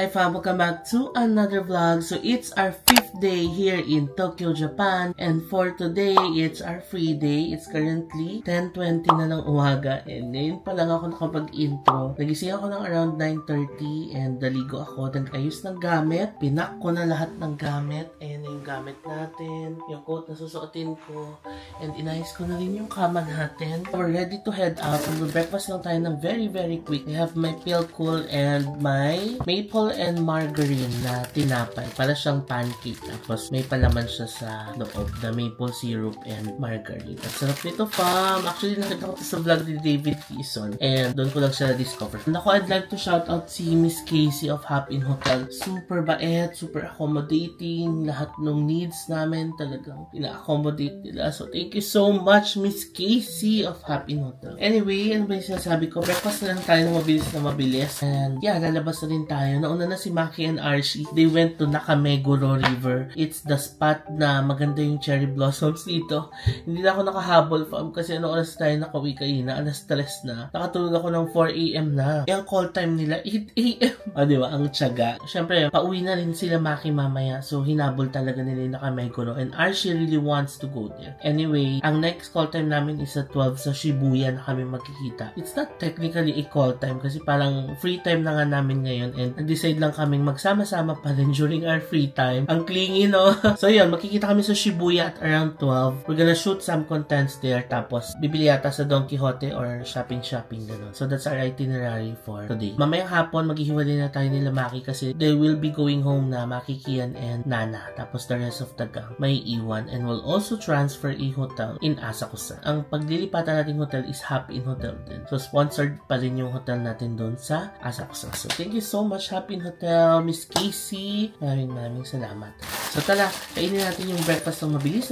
Hi fam, welcome back to another vlog. So it's our 5th day here in Tokyo, Japan. And for today, it's our free day. It's currently 10:20 na ng umaga. And ngayon pa lang ako nakapag-intro. Nagising ako ng around 9:30 and daligo ako. Nag-ayos ng gamit. Pinak ko na lahat ng gamit. Ayan na yung gamit natin. Yung coat na susuotin ko. And inayos ko na rin yung kama natin. We're ready to head out. Mag-breakfast lang tayo ng very quick. I have my Pilcool and my maple and margarine na tinapay. Para siyang pancake. Tapos may palaman siya sa loob na maple syrup and margarine. At sarap nito, fam. Actually, nakita ko ito sa vlog ni David Kison. And doon ko lang siya na-discover. And ako, I'd like to shout out si Miss Casey of Hop In Hotel. Super bait, super accommodating. Lahat ng needs namin talagang ina-accommodate nila. So, thank you so much, Miss Casey of Hop In Hotel. Anyway, ano ba yung sinasabi ko? Breakfast na lang tayo ng mabilis. And yeah, lalabas na rin tayo. Nauna na si Maki and Archie. They went to Nakameguro River. It's the spot na maganda yung cherry blossoms dito. Hindi na ako nakahabol, fam, kasi ano oras tayo nakauwi kanina? Alas 3 na. Nakatulog ako ng 4 AM na. Yung call time nila, 8 AM. O, diba? Ang tiyaga. Siyempre, pauwi na rin sila Maki mamaya. So, hinabol talaga nila yung Nakameguro. And Archie really wants to go there. Anyway, ang next call time namin is at 12 sa Shibuya na kami magkikita. It's not technically a call time kasi parang free time na nga namin ngayon. And nag-decide lang kaming magsama-sama pa rin during our free time. Ang clingy, no? So, yun. Magkikita kami sa Shibuya at around 12. We're gonna shoot some contents there. Tapos, bibili yata sa Don Quixote or shopping, gano'n. So, that's our itinerary for today. Mamayang hapon, maghihiwalay na tayo nila Maki kasi they will be going home na Maki, Kian, and Nana. Tapos, the rest of the gang may iwan. And we'll also transfer a hotel in Asakusa. Ang paglilipatan nating hotel is Hop In Hotel din. So, sponsored pa rin yung hotel natin doon sa Asakusa. So, thank you so much, Hop In Hotel, Miss Casey. Maraming salamat. So, tala, kainin natin yung breakfast ng mabilis.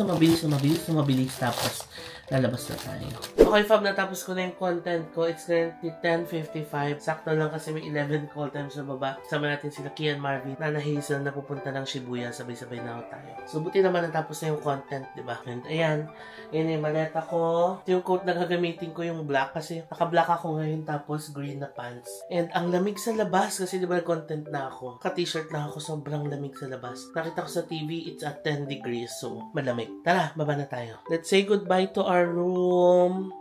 Tapos, lalabas na tayo. Okay, fam, natapos ko na yung content ko. It's currently 10:55. Sakto lang kasi may 11 call times sa baba. Sama natin sila Kian, Marvin, Nana Hazel na pupunta ng Shibuya. Sabay-sabay na tayo. So, buti naman natapos na yung content, diba? And ayan, yun yung maleta ko. Ito yung coat na gagamitin ko, yung black. Kasi naka-black ako ngayon, tapos green na pants. And ang lamig sa labas kasi diba content na ako. Ka-t-shirt na ako, sobrang lamig sa labas. Nakita ko sa TV, it's at 10 degrees. So, malamig. Tara, baba na tayo. Let's say goodbye to our room.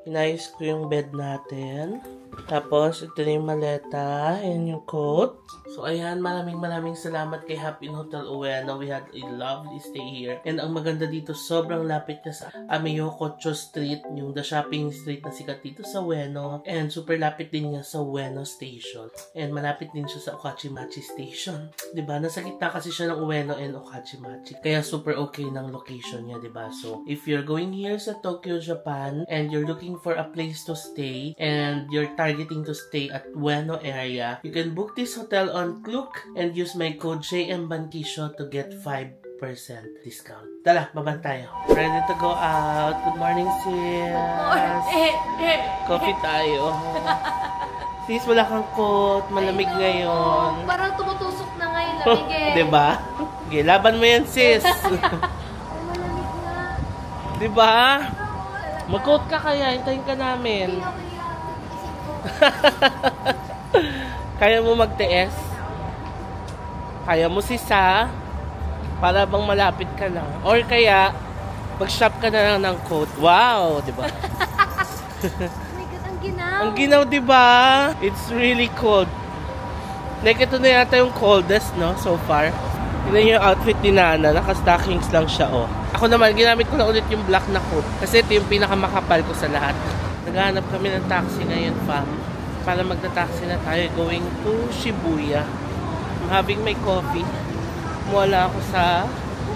Inayos ko yung bed natin. Tapos, ito na yung maleta. Ayan yung coat. So, ayan. Maraming salamat kay Hop In Hotel Ueno. We had a lovely stay here. And ang maganda dito, sobrang lapit ka sa Ameyokocho Street. Yung the shopping street na sikat dito sa Ueno. And super lapit din niya sa Ueno Station. And malapit din siya sa Okachimachi Station. Diba? Nasa gitna kasi siya ng Ueno and Okachimachi. Kaya super okay ng location niya, diba? So, if you're going here sa Tokyo, Japan, and you're looking for a place to stay, and you're targeting to stay at Ueno area, you can book this hotel on Klook and use my code JMBankisho to get 5% discount. Tala, baban tayo. Ready to go out. Good morning, sis. Coffee tayo. Sis, wala kang coat. Malamig ngayon. Parang tumutusok na ngayon. Lamig eh. Diba? Okay, laban mo yan, sis. Malamig na. Diba? Mag-coat ka kaya. Hintayin ka namin. Kaya mo magtiis? Kaya mo sisa? Para bang malapit ka na? Or kaya, mag-shop ka na lang ng coat. Wow! Diba? Oh my God, ang ginaw. Ang ginaw, diba? It's really cold. Like, ito na yata yung coldest, no? So far. Yun yung outfit ni Nana. Naka-stockings lang siya, oh. Ako naman, ginamit ko na ulit yung black na coat. Kasi ito yung pinakamakapal ko sa lahat. Naghahanap kami ng taxi ngayon, fam. Para magta-taxi na tayo going to Shibuya. I'm having my coffee. Mula ako sa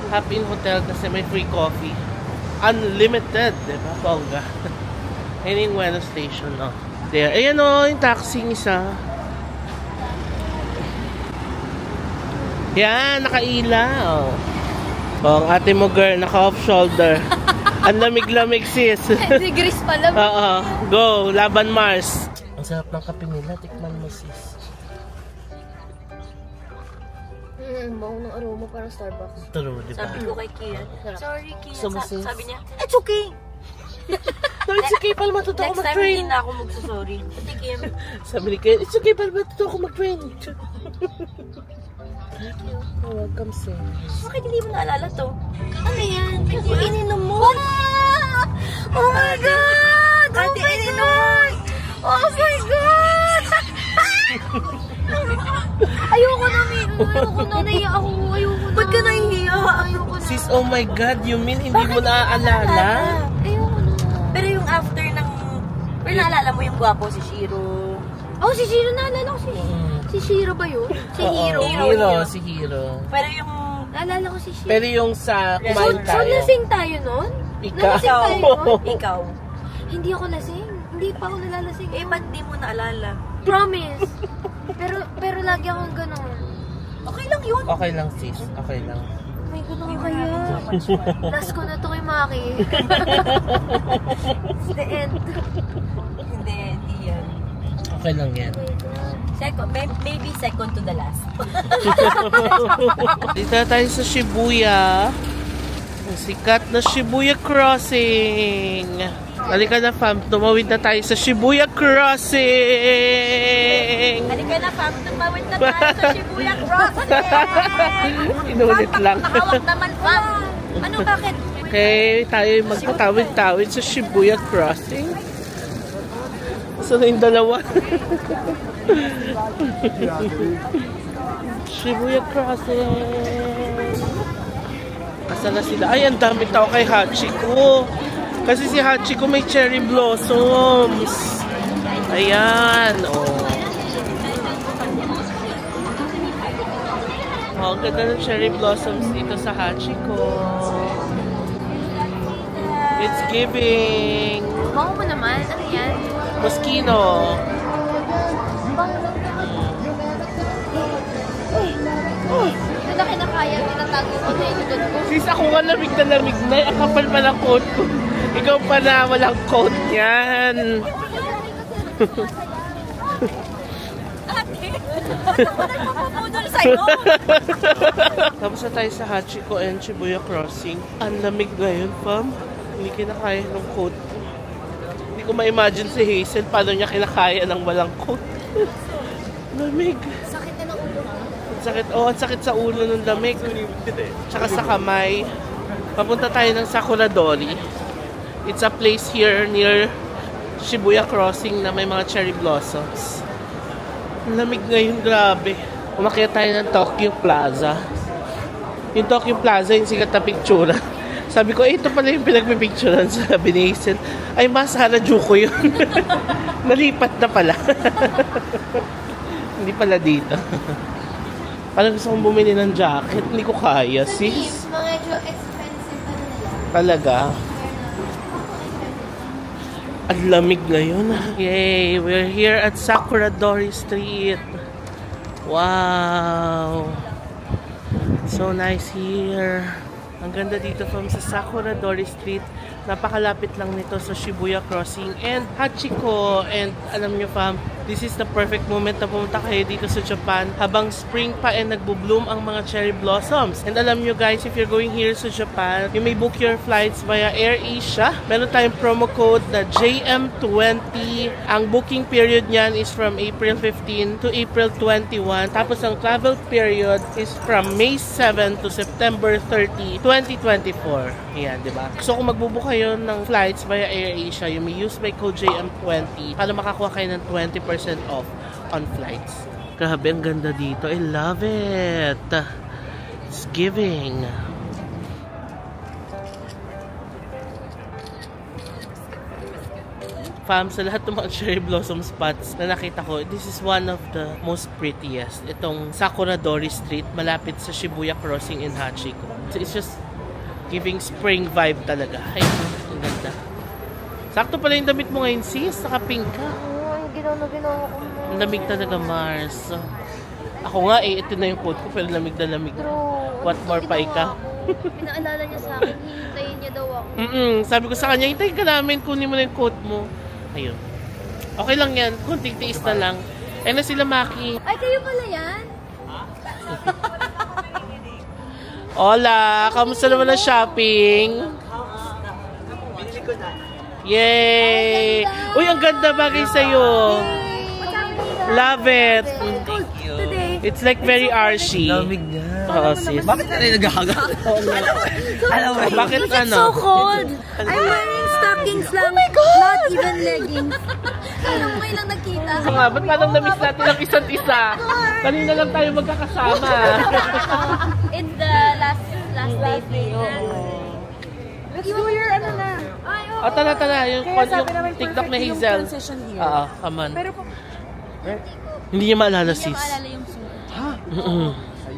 Hop In Hotel kasi may free coffee. Unlimited, diba? Bongga. Ayun yung Ueno Station, no? There. Ayan, o, yung taxi isa. Yan, nakailaw. Oh, ang ate mo, girl, naka-off shoulder. Ang lamig-lamig, sis. 10 degrees pa lang. Oo. Go. Laban Mars. Ang sarap ng kape nila. Tikman mo, sis. Baho ng aroma parang Starbucks. True, diba? Sabi ko kay Kian. Sorry, Kian. So, sis? Sabi niya, it's okay. No, it's okay pala matuto ako Next time, mag-train. hindi na ako magsasorry. Patikim. Sabi ni Ken, it's okay pala matuto ako mag-train. You're welcome, sis. Bakit hindi mo naalala to? Ano yan? Kasi ininom mo. Oh my God! Ate, ininom mo! Oh my God! Ayoko na, ayoko na, naiya ako. Ayoko na. Ba't ka nahihiya? Ayoko na. Sis, oh my God, you mean hindi mo naaalala? Ayoko na. Pero yung after ng... Pero naalala mo yung gwapo si Shiro. Oh, si Shiro, naalala ko si... Si Shiro ba yun? Si Hiro. Si Hiro. Pero yung... Naalala ko si Shiro. Pero yung sa kumain So, tayo. lasing tayo nun? Ikaw. Nalasing tayo nun? Ikaw. Hindi ako lasing. Hindi pa ako nalalasing. Eh, ba't di mo naalala? Promise. Pero lagi akong ganun. Okay lang yun. Okay lang, sis. Okay lang. May ganun kaya. Last ko na to kay Maki. It's the end. Hindi yan. Okay lang yan. Second, maybe second to the last. Dito na tayo sa Shibuya. Ang sikat na Shibuya Crossing. Halika na, fam. Tumawid na tayo sa Shibuya Crossing. Halika na, fam. Tumawid na tayo sa Shibuya Crossing. Inulit lang. Nakahawak naman, fam. Ano, bakit? Okay, tayo magtatawid-tawid sa Shibuya Crossing. Saan na yung dalawa? Shibuya Crossing. Asan na sila? Ay, ang dami tao kay Hachiko. Kasi si Hachiko may cherry blossoms. Ayan, oh. Oh, ang ganda ng cherry blossoms dito sa Hachiko. It's giving. Bango mo naman. Ano yan? Moschino. Ito na kinakaya. Tinatago ko na yung likod ko. Sis, ako nga lamig na lamig na. Ang kapal pa ng coat ko. Ikaw pa na walang coat yan. Pupudol sa'yo. Tapos na tayo sa Hachiko and Shibuya Crossing. Ang lamig ngayon, fam. Hindi kinakaya ng coat ko. Hindi ko ma-imagine si Hazel paano niya kinakaya ng walang coat. Lamig. Sakit na ng ulo ko. Ang sakit, ang sakit sa ulo ng lamig. Tsaka sa kamay. Papunta tayo ng Sakuradori. It's a place here near Shibuya Crossing na may mga cherry blossoms. Ang lamig ngayon, grabe. Umakyat tayo ng Tokyo Plaza. Yung Tokyo Plaza, yung sikat na picture. Sabi ko, ito pala yung pinagpipicturean sa Binasen. Ay, mas Harajuku yun. Nalipat na pala. Hindi pala dito. Parang gusto kong bumili ng jacket. Hindi ko kaya, sis. Medyo expensive na nila. Talaga. Ang lamig ngayon. Yay! We're here at Sakuradori Street. Wow! So nice here. Ang ganda dito from sa Sakuradori Street. Napakalapit lang nito sa Shibuya Crossing and Hachiko. And alam nyo fam, this is the perfect moment na pumunta kayo dito sa Japan habang spring pa and nagbo-bloom ang mga cherry blossoms. And alam nyo guys, if you're going here sa Japan, you may book your flights via AirAsia. Meron tayong promo code na JM20. Ang booking period niyan is from April 15 to April 21. Tapos ang travel period is from May 7 to September 30, 2024. Ayan, di ba? So kung magbubook kayo ng flights via AirAsia, you may use my code JM20 para makakuha kayo ng 20% off on flights. Grabe, ang ganda dito. I love it. It's giving. Fam, sa lahat ng mga cherry blossom spots na nakita ko, this is one of the most prettiest. Itong Sakuradori Street, malapit sa Shibuya Crossing in Hachiko. So it's just giving spring vibe talaga. Ay, ang ganda. Sakto pala yung damit mo ngayon, sis. Naka-pink ka. Ang ginawa ko mo. Ang lamig talaga, Mars. Ako nga ito na yung coat ko, pero lamig na lamig. What more pa ikaw? Pinaalala niya sa akin, hihintayin niya daw ako. Sabi ko sa kanya, hintayin ka namin, kunin mo na yung coat mo. Ayun. Okay lang yan, kunting tiis na lang. Ayun na sila, Maki. Ay, kayo pala yan? Hola! Kamusta naman ang shopping? Binili ko na. Yay! Uy, ang ganda bagay sa'yo. Love it. Thank you. Today. It's like very archy. Lamig niya. Oo, sis. Bakit ka rin naghahaga? Alam mo, Bakit It's ano? so cold. I'm wearing stockings lang. Oh my God! Not even leggings. Anong may lang nakita? Oo nga, ba't parang na-miss natin ang isa't isa? Kanina lang tayo magkakasama. It's the last day. Let's do your ano na. O, tala. Yung TikTok na Hazel. Oo, come on. Pero kung... Hindi niya maalala, Hindi sis. niya maalala yung suit. Ha?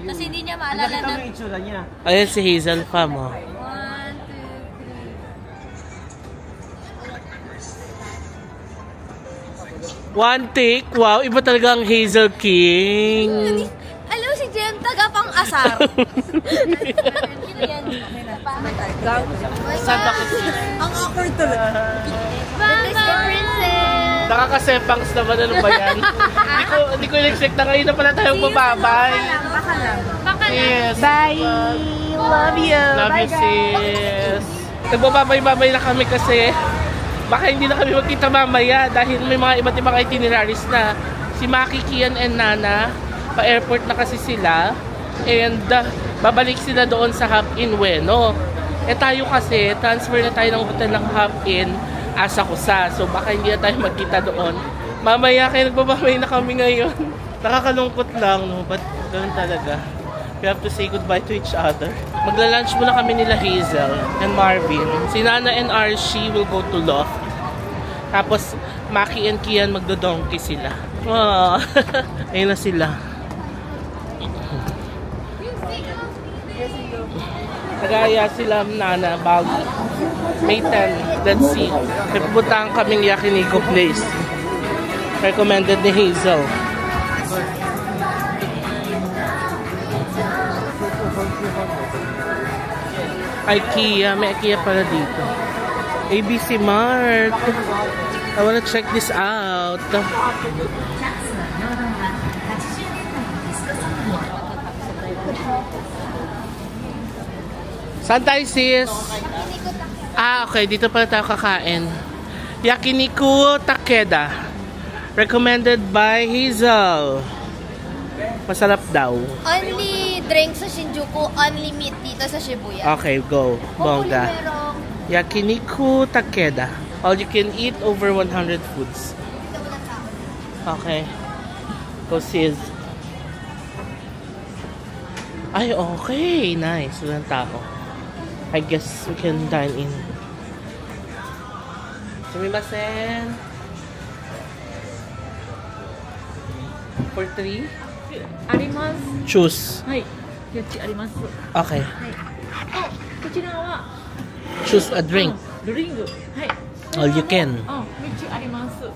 Kasi hindi niya maalala na... yung itsura niya. Ayan si Hazel pa mo. 1, 2, 3. One take. Wow, iba talaga ang Hazel King. Alam mo si Jem, taga pang asar. Saan ba kasi? Ang awkward talaga. Mama! Princess! Nakakasepangs naman, ano ba yan? Hindi ko in-expect na ngayon na pala tayong bababay. Baka lang. Yes. Bye! Love you! Love you, sis. Nagbababay-babay na kami kasi baka hindi na kami magkita mamaya dahil may mga iba't ibang itineraries na. Si Maki, Kian, and Nana, pa-airport na kasi sila. And babalik sila doon sa Hop-In Ueno. Eh tayo kasi, transfer na tayo ng hotel ng Hop-In Asakusa. So baka hindi na tayo magkita doon. Mamaya kaya nagbababay na kami ngayon. Nakakalungkot lang, no? But ganun talaga. We have to say goodbye to each other. Magla-lunch muna kami nila Hazel and Marvin. Si Nana and Archie will go to Loft. Tapos Maki and Kian magdo-donkey sila. Oh, ayun na sila. Nagaya sila Nana bago May 10. Let's see. May pupuntahan kaming Yakiniku place. Recommended ni Hazel. IKEA. May IKEA pala dito. ABC Mart. I wanna check this out. Saan tayo, sis? Ah, okay. Dito pala tayo kakain. Yakiniku Takeda. Recommended by Hazel. Masarap daw. Only drink sa Shinjuku, only meat dito sa Shibuya. Okay, go. Bongga. Yakiniku Takeda. All you can eat over 100 foods. Okay. Go, sis. Ay, okay. Nice. Walang tao. I guess we can dine in. Sumimasen. For 3? あります。 Choose. はい。よちあります。 Okay. こちらは Choose a drink. ドリンク。はい。 All you can. 3つあります。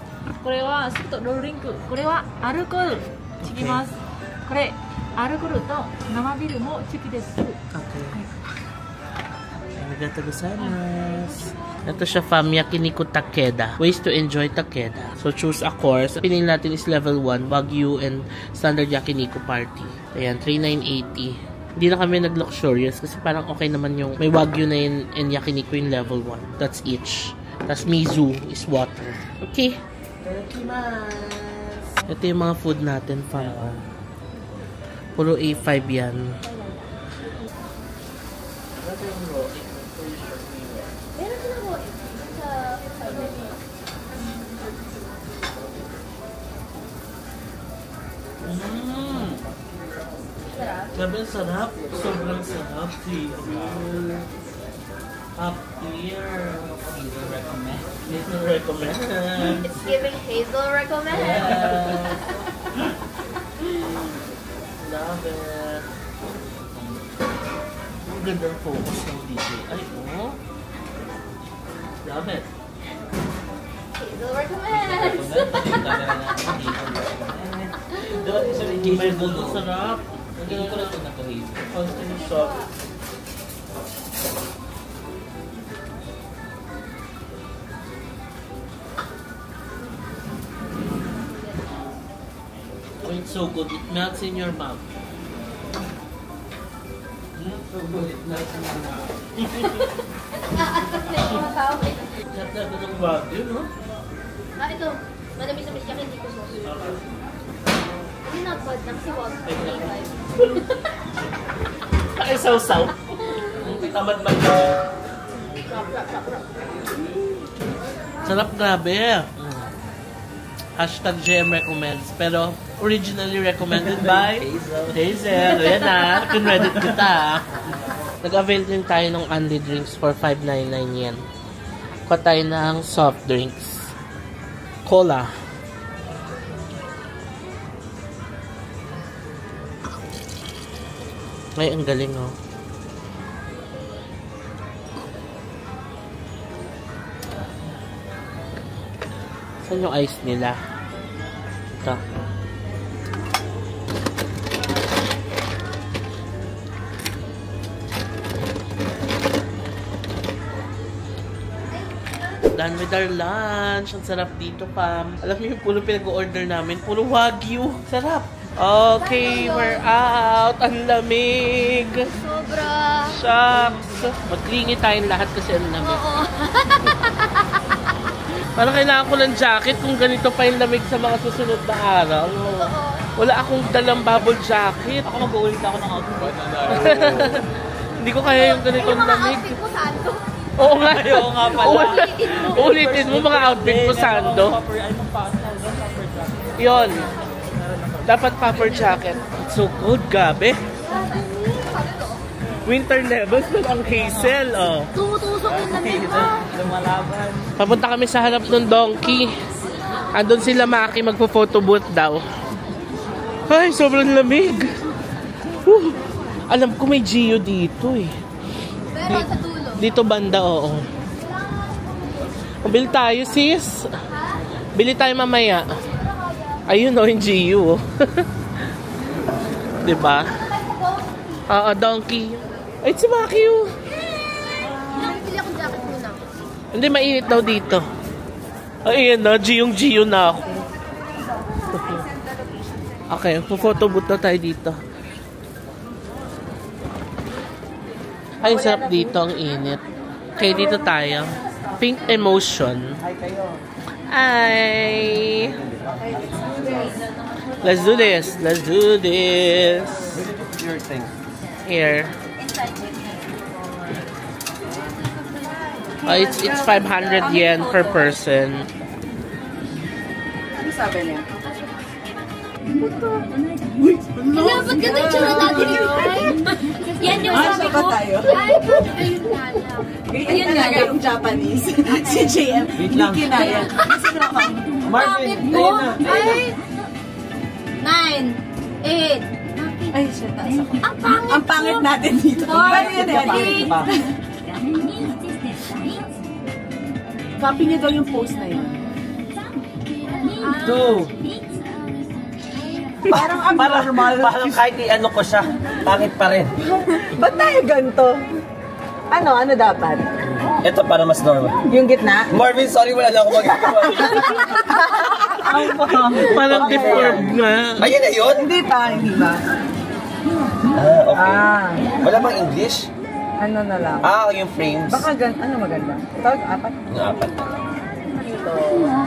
これはスープとドリンク。これはアルコール。ちぎます。これアルコールと生ビールもチキです。 Okay. Arigatou gozaimasu. Ito siya fam, Yakiniku Takeda. Ways to enjoy Takeda. So choose a course. Pinili natin is level 1, Wagyu and Standard Yakiniku Party. Ayan, 3,980. Hindi na kami nag-luxurious kasi parang okay naman yung may Wagyu na yun and Yakiniku yung level 1. That's each. Tapos Mizu is water. Okay. Ito yung mga food natin fam. Puro A5 yan. Grabe, sarap. Sobrang sarap. Up here. Hazel recommend. It's giving Hazel recommend. Yeah. Love it. Ang ganda ng focus ng DJ. Ay, oh. Love it. Hazel recommends. May gusto sarap. Ang ganda ko na ito nakahit. Constant shop. Oh, it's so good. It melts in your mouth. So good. It melts in your mouth. Sarap na ng Wagyu, no? Ah, ito. Manamis-namis siya, hindi ko sauce. Hindi not bad na kasi Wagyu. Ay, saw-saw. Tamad-mad na. Sarap, grabe. Hashtag GM recommends. Pero originally recommended by Hazel. Ayan na. Kinredit kita. Nag-avail din tayo ng Unli drinks for 5.99 yen. Kuha tayo ng soft drinks. Cola. Ay, ang galing, oh. Saan yung ice nila? Ito. Done with our lunch. Ang sarap dito, Pam. Alam niyo yung puro pinag-order namin. Puro Wagyu. Sarap. Okay, we're out. Ang lamig. Sobra. Shucks. Magklingi tayong lahat kasi ang lamig. Oo. Parang kailangan ko ng jacket kung ganito pa yung lamig sa mga susunod na araw. Wala akong dalang bubble jacket. Ako mag-uulit ako ng outfit. Hindi ko kaya yung ganitong lamig. Outfit mo, Sando. Oo nga. Oo nga pala. Ulitin mo mga outfit mo, Sando. Yun. Dapat puffer jacket. It's so cold, gabi. Winter levels na ang Hazel, oh. Tumutusok yung lamig mo. Lumalaban. Papunta kami sa harap ng donkey. Andun sila Maki, magpo-photo booth daw. Ay, sobrang lamig. Alam ko may Gio dito, eh. Pero sa dulo. Dito banda, oo. Bili tayo, sis. Bili tayo mamaya. Ayun, oh, yung Gio. Diba? Oo, donkey. Ay, si Maki, oh. Nakipili akong jacket muna. Hindi, mainit daw dito. Ayun na, Gio na ako. Okay, po-photo booth na tayo dito. Ay, sarap dito, ang init. Okay, dito tayo. Pink Emotion. Hi! Let's do this. Let's do this. Your thing. Here. It's 500 yen per person. Ano sabi niya? Wala, ba't ganda yung tsura natin yun? Yan yung sabi ko. Ay, ayun nga lang. Ayun talaga yung Japanese. Si JM. Wait lang. Hindi kinaya. Marvin, mo? ayun na. Ay, 9, 8. Ay, siya, taas ako. Ang Ang pangit natin dito. Pero yun, Eddie. Copy niya daw yung post na yun. 2. Parang abnormal. Parang kahit i-ano ko siya, pangit pa rin. Ba't tayo ganito? Ano dapat? Ito para mas normal. Yung gitna? Marvin, sorry, wala na ako magagawa. Parang deformed nga. Ayun na yun? Hindi ba? Ah, okay. Ah, Wala bang English? ano na lang. Ah, yung frames. Baka ano maganda? Ito, 4? Yung 4 na.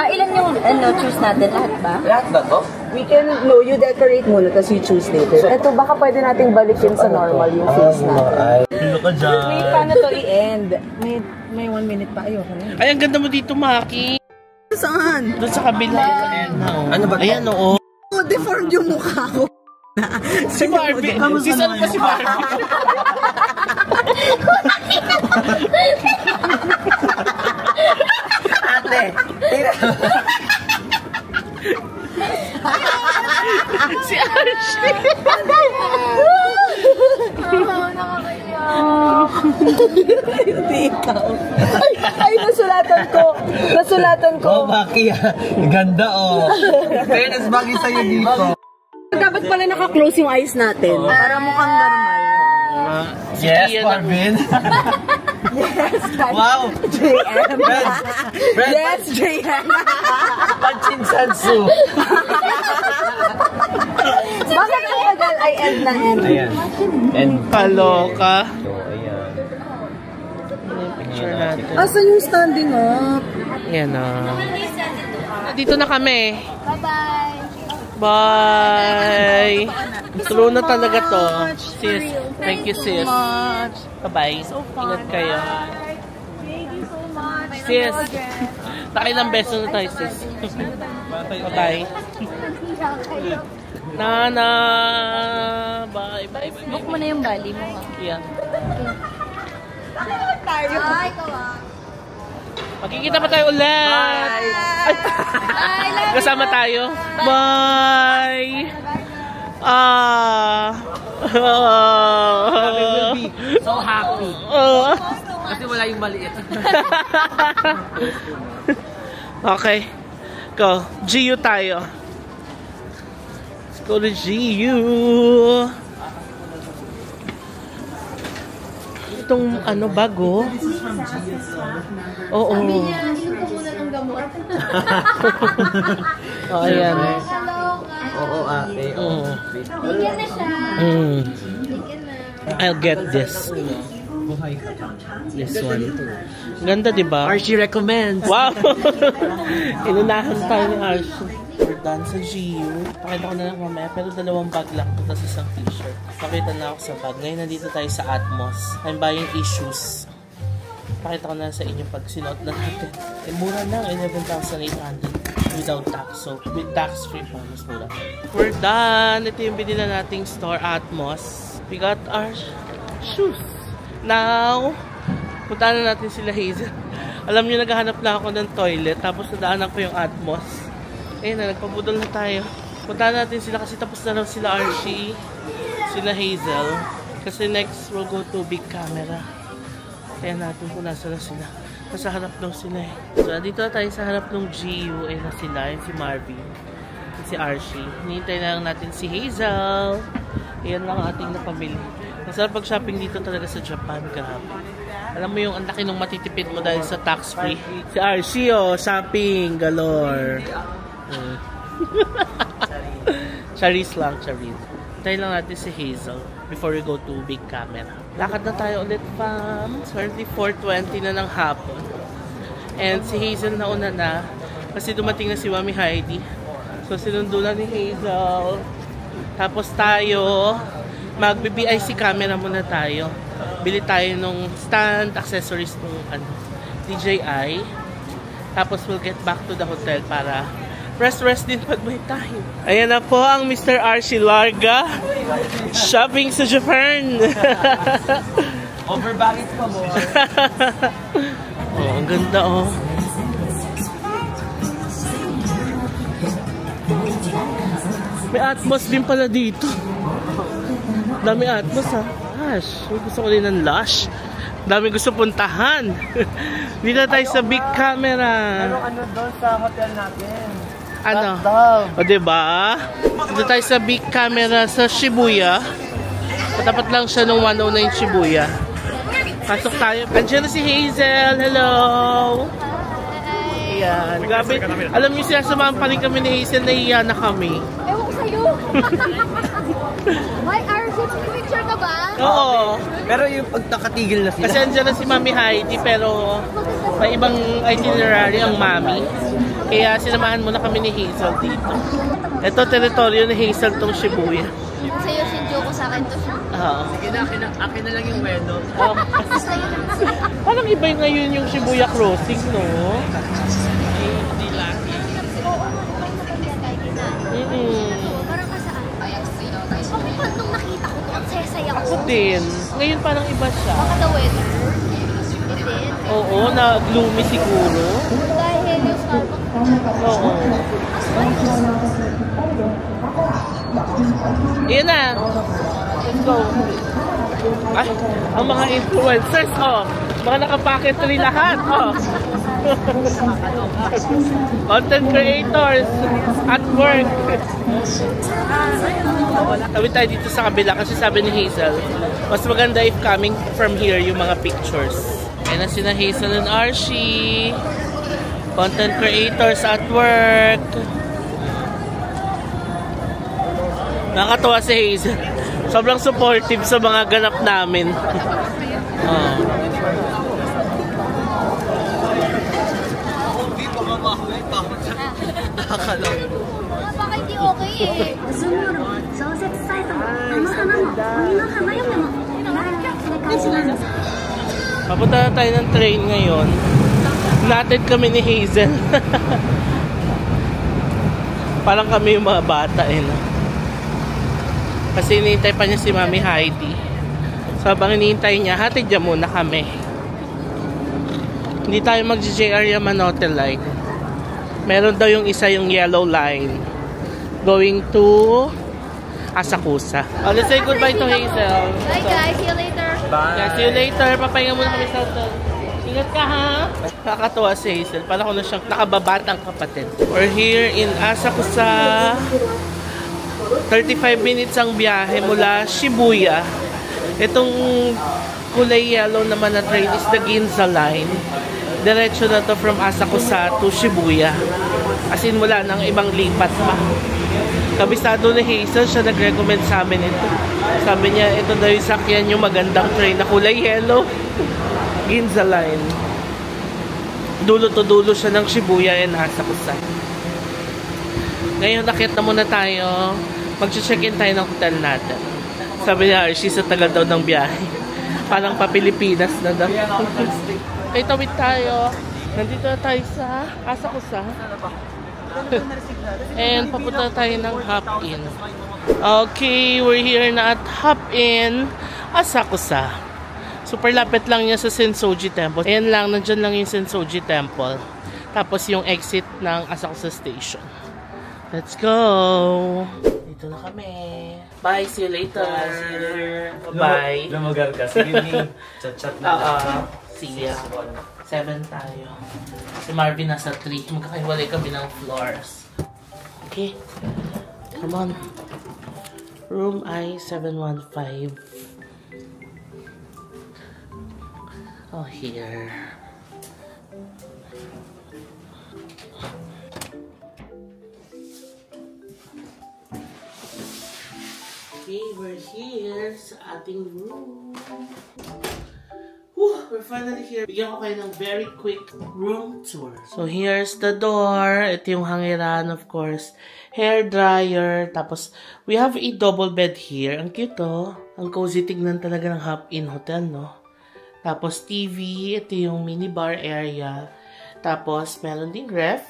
Ilan yung choose natin? Lahat ba? Lahat ba to? We can, you decorate muna tapos you choose later. Ito, baka pwede nating balikin sa normal yung face natin. Sino ka dyan? Wait, paano to i-end? May 1 minute pa. Ayoko na. Ay, ang ganda mo dito, Maki. Saan? Doon sa kabila. Ano ba to? Ayan, oo. Oh, deformed yung mukha ko. Si Barbie. Si Saan pa si Barbie? Ate, tira. Si Archie. Hindi ikaw. Ay, nasulatan ko. Oh, Maki. Ganda, oh. Fairness bagay sa'yo dito. Dapat pala naka-close yung eyes natin. Para mukhang normal. Yes, Marvin. Yes, Wow. JM. Brad, Yes, JM. Panchin Sansu. Bakit ang tagal ay end na end? Ayan. And Kaloka. so, ayan. picture natin. Asan yung standing up? Yan o. Dito na kami. Bye-bye. Bye! True na talaga to. Sis, thank you sis. Bye-bye. Ingat kayo. Thank you so much. Sis, nakailang beso na tayo sis. Bye-bye. Nana! Bye, bye, bye. Book mo na yung bali mo. Yan. Ay, kawa. Magkikita pa tayo ulit! Bye! Kasama tayo. Bye! We will be so happy. Kasi wala yung maliit. Okay. Go. GU tayo. Let's go to GU. Itong ano, bago? Oo. Sabi niya, inom ko muna ng gamot. Oh, ayan. Oo, ate. Bigyan na siya. Bigyan na. I'll get this. This one. Ganda, diba? Archie recommends. Wow! Inunahan tayo ni Archie. We're done sa GU. Pakita ko na lang mamaya, pero dalawang bag lang. Tapos isang t-shirt. Pakita na ako sa bag. Ngayon nandito tayo sa Atmos. I'm buying issues. Pakita ko na sa inyo pag sinuot na natin. Mura lang, 11,800 without tax. So, with tax-free pa, mas mura. We're done! Ito yung binila nating store, Atmos. We got our shoes. Now, punta na natin sila Hazel. Alam nyo, naghahanap na ako ng toilet. Tapos nadaanan ko yung Atmos. Ayun na, nagpabudol na tayo. Punta natin sila kasi tapos na lang sila Archie. Sila Hazel. Kasi next, we'll go to big camera. Kaya natin kung nasa na sila. Nasa harap daw sila eh. So, dito na tayo sa harap ng GU. Ayun na sila. Ayun si Marvin. Ayun si Archie. Hinihintay na lang natin si Hazel. Ayan lang ang ating napamili. Masarap pag-shopping dito talaga sa Japan. Grabe. Alam mo yung ang laki nung matitipid mo dahil sa tax-free. Si Archie, oh, shopping galore. Charis lang, charis. Tayo lang natin si Hazel before we go to big camera. Lakad na tayo ulit, fam. Currently 4:20 na ng hapon. And si Hazel nauna na kasi dumating na si Mami Heidi. So sinundo na ni Hazel. Tapos tayo magbi-BIC camera muna tayo. Bili tayo nung stand, accessories nung ano, DJI. Tapos we'll get back to the hotel para rest din pag may time. Ayan na po ang Mr. Archie Larga. Shopping sa Japan. Overbaggage pa mo. Oh, ang ganda oh. May Atmos din pala dito. Dami Atmos ha. Gosh, gusto ko din ng Lush. Dami gusto puntahan. Dito tayo sa big camera. Ano doon sa hotel natin? Ano? O diba? Dito tayo sa big camera sa Shibuya. Patapat lang siya nung 109 Shibuya. Pasok tayo. Andiyan na si Hazel. Hello! Ayan. Grabe. Alam niyo siya, samahan pa rin kami ni Hazel. Naiiya na kami. Ewan ko sa'yo. Why, Archie? Picture ka ba? Oo. Pero yung pag nakatigil na sila. Kasi andyan na si Mami Heidi pero may ibang itinerary ang Mami. Kaya sinamahan muna kami ni Hazel dito. Ito, teritoryo ni Hazel tong Shibuya. Sa'yo, Shinjuku, sa akin to siya. Oo. Sige na, akin na lang yung weno. Parang iba ngayon yung Shibuya crossing, no? Hindi lang. Parang kasaan? Nung nakita ko doon, saya-saya ko. Ako din. Ngayon parang iba siya. Baka the weather. Din. Oo, na gloomy siguro. Dahil yung Starbucks. Oo. Ayan na. Let's go. Ay, ang mga influencers, oh. Mga nakapacket rin lahat, oh. Content creators at work. Tabi tayo dito sa kabila kasi sabi ni Hazel, mas maganda if coming from here yung mga pictures. Ayan na sina Hazel and Archie. Content creators at work. Nakakatuwa si Hazel. Sobrang supportive sa mga ganap namin. Oh. ka lang. Baka hindi okay eh. Papunta na tayo ng train ngayon. Natin kami ni Hazel. Parang kami yung mga bata eh. No? Kasi hinihintay pa niya si Mami Heidi. So habang hinihintay niya, hatid niya muna kami. Hindi tayo mag-JR Yamanote line. Meron daw yung isa yung yellow line. Going to Asakusa. Oh, let's say goodbye to Hazel. Bye guys, see you later. Bye. Yeah, see you later. Papahinga muna kami sa hotel. Ingat ka ha. Nakakatuwa si Hazel. Parang ko na siyang nakababatang kapatid. We're here in Asakusa. 35 minutes ang biyahe mula Shibuya. Itong kulay yellow naman na train is the Ginza line. Diretso na to from Asakusa to Shibuya. As in wala nang ibang lipat pa. Kabisado ni Hazel, siya nag-recommend sa amin ito. Sabi niya, ito daw yung sakyan yung magandang train na kulay yellow. Ginza line. Dulo to dulo siya ng Shibuya and Asakusa. Ngayon, nakita muna tayo. Mag-check-in tayo ng hotel natin. Sabi niya, she's sa tagal daw ng biyahe. Parang pa Pilipinas na daw. Okay, tawid tayo. Nandito na tayo sa Asakusa. And papunta tayo ng Hop-In. Okay, we're here na at Hop-In Asakusa. Super lapit lang niya sa Sensoji Temple. Ayan lang, nandyan lang yung Sensoji Temple. Tapos yung exit ng Asakusa Station. Let's go! Dito na kami. Bye, see you later. Bye. Lumagal ka. Sige, chat-chat na. See ya. 7 tayo. Si Marvin nasa 3. Magkakahiwalay kami ng floors. Okay. Come on. Room I-715. Oh, here. Okay, we're here sa ating room. We're finally here. Bigyan ko kayo ng very quick room tour. So, here's the door. Ito yung hangiran, of course. Hair dryer. Tapos, we have a double bed here. Ang cute, oh. Ang cozy tignan talaga ng Hop-In Hotel, no? Tapos, TV. Ito yung minibar area. Tapos, meron ding ref.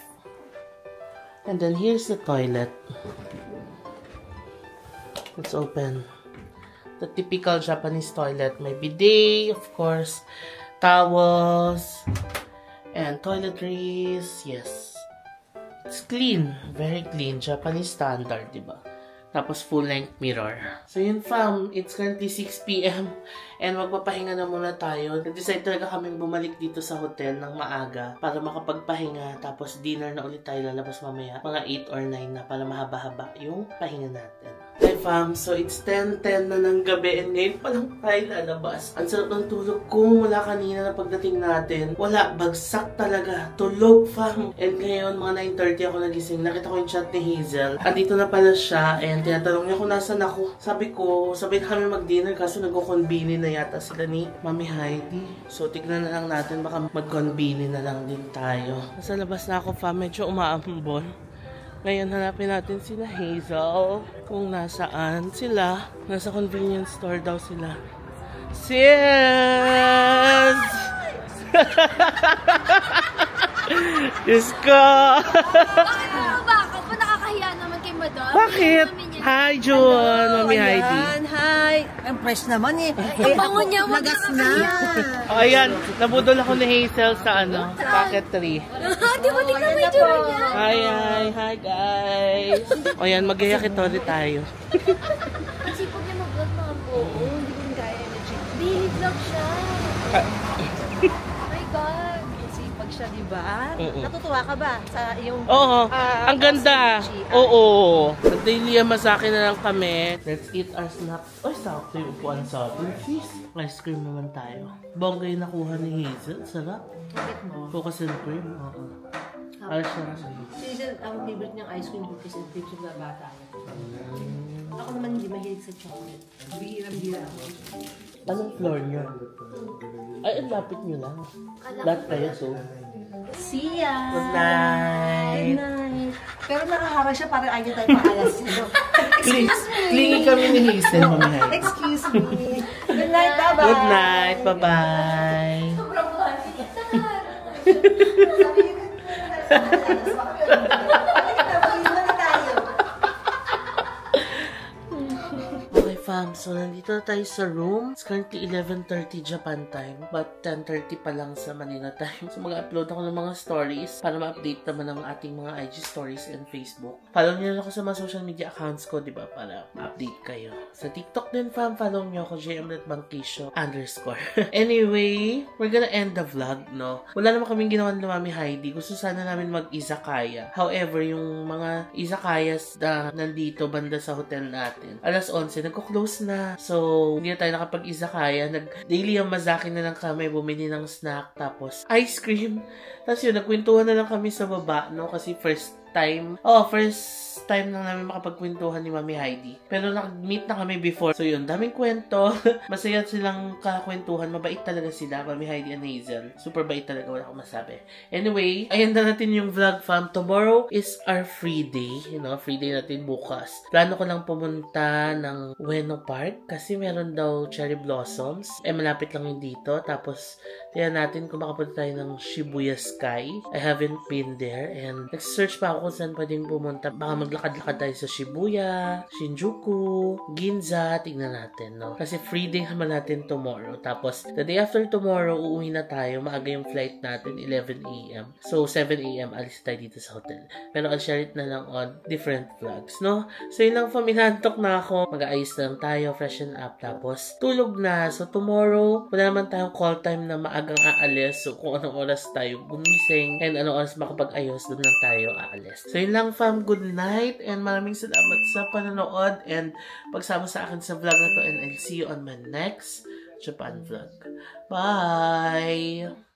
And then, here's the toilet. Let's open. The typical Japanese toilet. May bidet, of course, towels, and toiletries. Yes. It's clean. Very clean. Japanese standard, diba? Tapos full-length mirror. So yun fam, it's currently 6 PM and magpapahinga na muna tayo. Nag-decide talaga kaming bumalik dito sa hotel ng maaga para makapagpahinga. Tapos dinner na ulit tayo lalabas mamaya. Mga 8 or 9 na para mahaba-haba yung pahinga natin. Hi fam, so it's 10:10 na ng gabi and ngayon pa lang tayo lalabas. Ang sarap ng tulog ko mula kanina na pagdating natin. Wala, bagsak talaga. Tulog fam. And ngayon mga 9:30 ako nagising. Nakita ko yung chat ni Hazel. Andito na pala siya and tinatanong niya kung nasan ako. Sabi ko, sabi na kami mag-dinner kaso nag-convene na yata sila ni Mami Heidi. So tignan na lang natin, baka mag-convene na lang din tayo. Nasa labas na ako fam, medyo umaambon. Ngayon, hanapin natin sila Hazel. Kung nasaan sila. Nasa convenience store daw sila. Sis! Diyos ko! Bakit mo ba? Ako nakakahiya naman kay Madam. Bakit? Hi, June! Mami Heidi. Hi! Ang fresh naman eh. Ang bango niya, Lagas na. O, ayan. Nabudol ako ni Hazel sa packetry. Di ba tingnan mo yung tsura niya? Hi guys! O yan, mag-yakitori tayo. Kasi pag niya mag-vlog mga buo, hindi ko kaya energy. Daily vlog siya. Oh my God. Kasi pag siya, diba? Mm-mm. Natutuwa ka ba sa iyong... Oo, ang ganda. Oo. Nag-daily masake na lang kami. Let's eat our snack. Ay, sakto yung upuan sa atin. Cheese. Ice cream naman tayo. Bongga yung nakuha ni Hazel. Sarap. Focus and cream. Oo. Ayos na. Hazel, ang favorite niyang ice cream cookies and cream na bata. Ako naman hindi mahilig sa chocolate. Bihirang-bihira ako. Anong floor niyo? Ay, ang lapit niyo lang. Lahat kayo, so. See ya! Good night! Good night! Pero nakahara siya para ayaw tayo maalas niya. Please, clingy kami ni Hazel, Mami Heidi. Excuse me. Good night, bye-bye. Good night, bye-bye. Okay, fam. So, nandito na tayo sa room. It's currently 11:30 Japan time. But 10:30 pa lang sa Manila time. So, mag-upload ako ng mga stories para ma-update naman ang ating mga IG stories and Facebook. Follow niyo na ako sa mga social media accounts ko, diba? Para ma-update kayo. Sa TikTok din, fam. Follow niyo ako, jmletbangkisyo_. Anyway, we're gonna end the vlog, no? Wala naman kaming ginawa ni Mami Heidi. Gusto sana namin mag-izakaya. However, yung mga izakayas na nandito banda sa hotel natin, alas 11, nagko-close na. So, hindi na tayo nakapag-izakaya. Nag-daily Yamazaki na lang kami, bumili ng snack, tapos ice cream. Tapos yun, nagkwentuhan na lang kami sa baba, no? Kasi first time na namin makapagkwentuhan ni Mami Heidi. Pero nag-meet na kami before. So yun, daming kwento. Masaya silang kakwentuhan. Mabait talaga sila, Mami Heidi and Hazel. Super bait talaga, wala akong masabi. Anyway, ayan na natin yung vlog, fam. Tomorrow is our free day. You know, free day natin bukas. Plano ko lang pumunta ng Ueno Park kasi meron daw cherry blossoms. Malapit lang yung dito. Tapos, tingnan natin kung makapunta tayo ng Shibuya Sky. I haven't been there and nag-search pa ako kung saan pwedeng pumunta. Baka maglakad-lakad tayo sa Shibuya, Shinjuku, Ginza. Tingnan natin, no? Kasi free day naman natin tomorrow. Tapos, the day after tomorrow, uuwi na tayo. Maaga yung flight natin, 11 a.m. So, 7 a.m. alis tayo dito sa hotel. Pero I'll share it na lang on different vlogs, no? So, yun lang, paminantok na ako. Mag-aayos lang tayo, freshen up. Tapos, tulog na. So, tomorrow, wala naman tayong call time na maagang aalis. So, kung anong oras tayo gumising and anong oras makapag-ayos, doon lang tayo aalis. So, yun lang, fam. Good night and maraming salamat sa panonood and pagsama sa akin sa vlog na to, and I'll see you on my next Japan vlog. Bye!